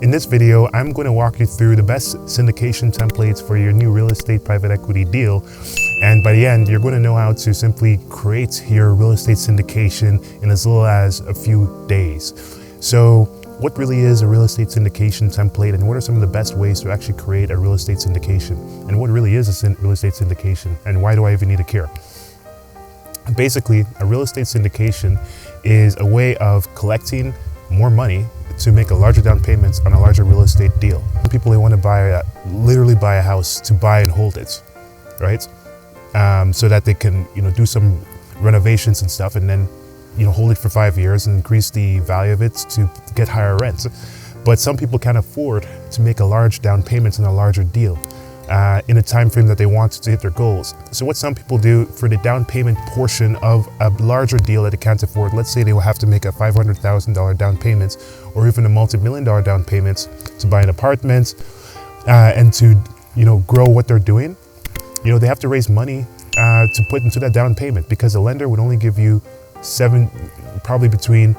In this video, I'm going to walk you through the best syndication templates for your new real estate private equity deal. And by the end, you're going to know how to simply create your real estate syndication in as little as a few days. So what really is a real estate syndication template, and what are some of the best ways to actually create a real estate syndication? And what really is a real estate syndication, and why do I even need to care? Basically, a real estate syndication is a way of collecting more money to make a larger down payment on a larger real estate deal. People, they want to literally buy a house to buy and hold it, right? So that they can, do some renovations and stuff, and then, hold it for 5 years and increase the value of it to get higher rents. But some people can't afford to make a large down payment on a larger deal in a time frame that they want to hit their goals. So what some people do for the down payment portion of a larger deal that they can't afford, let's say they will have to make a $500,000 down payment or even a multi-million-dollar down payment to buy an apartment and to grow what they're doing, they have to raise money to put into that down payment, because the lender would only give you probably between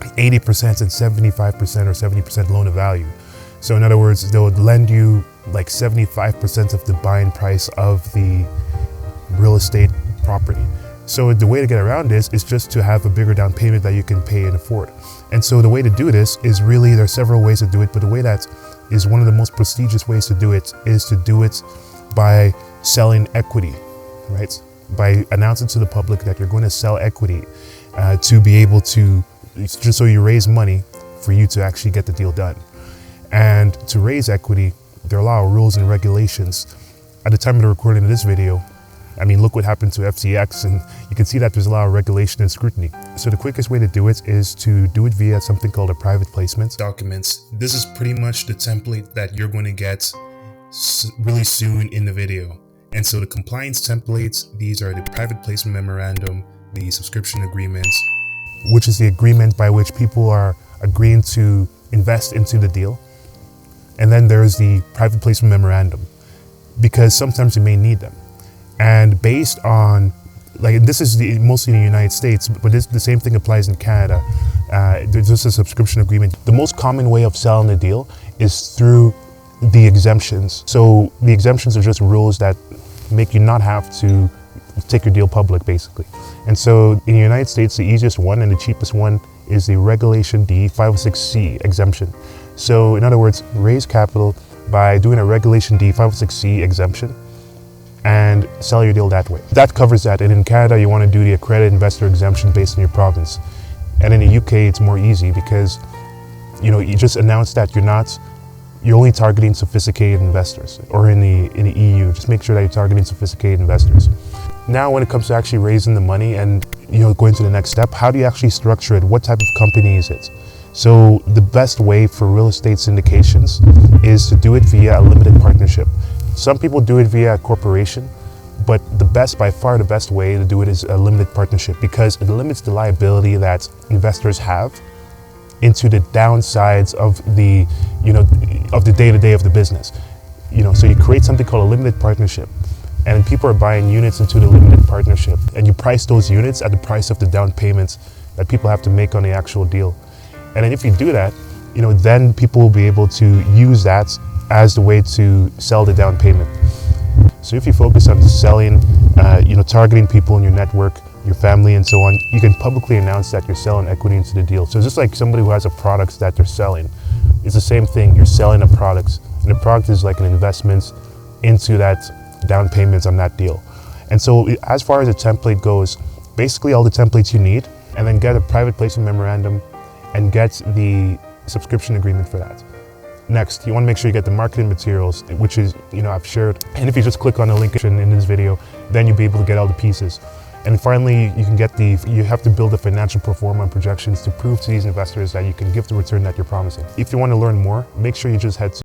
80% and 75% or 70% loan to value. So in other words, they would lend you like 75% of the buying price of the real estate property. So the way to get around this is just to have a bigger down payment that you can pay and afford. And so the way to do this is really, there are several ways to do it, but the way that is one of the most prestigious ways to do it is to do it by selling equity, right? By announcing to the public that you're going to sell equity to be able to, just so you raise money for you to actually get the deal done. And to raise equity, there are a lot of rules and regulations. At the time of the recording of this video, look what happened to FTX, and you can see that there's a lot of regulation and scrutiny. So the quickest way to do it is to do it via something called a private placement. Documents. This is pretty much the template that you're going to get really soon in the video. And so the compliance templates, these are the private placement memorandum, the subscription agreements, which is the agreement by which people are agreeing to invest into the deal. And then there's the private placement memorandum, because sometimes you may need them. And based on, this is mostly in the United States, but the same thing applies in Canada. There's just a subscription agreement. The most common way of selling a deal is through the exemptions. So the exemptions are just rules that make you not have to take your deal public, basically. And so in the United States, the easiest one and the cheapest one is the Regulation D 506C exemption. So in other words, raise capital by doing a Regulation D 506C exemption and sell your deal that way. That covers that. And in Canada, you want to do the accredited investor exemption based on your province. And in the UK, it's more easy because, you just announce that you're only targeting sophisticated investors, or in the EU, just make sure that you're targeting sophisticated investors. Now, when it comes to actually raising the money and, going to the next step, how do you actually structure it? What type of company is it? So the best way for real estate syndications is to do it via a limited partnership. Some people do it via a corporation, but by far the best way to do it is a limited partnership, because it limits the liability that investors have into the downsides of the, of the day-to-day of the business. So you create something called a limited partnership, and people are buying units into the limited partnership, and you price those units at the price of the down payments that people have to make on the actual deal. And then if you do that, then people will be able to use that as the way to sell the down payment. So if you focus on selling, targeting people in your network, your family and so on, you can publicly announce that you're selling equity into the deal. So it's just like somebody who has a product that they're selling. It's the same thing. You're selling a product, and the product is like an investment into that down payments on that deal. And so as far as the template goes, basically all the templates you need, and then get a private placement memorandum and get the subscription agreement for that. Next, you want to make sure you get the marketing materials, which is, I've shared. And if you just click on the link in this video, then you'll be able to get all the pieces. And finally, you have to build a financial pro forma and projections to prove to these investors that you can give the return that you're promising. If you want to learn more, make sure you just head to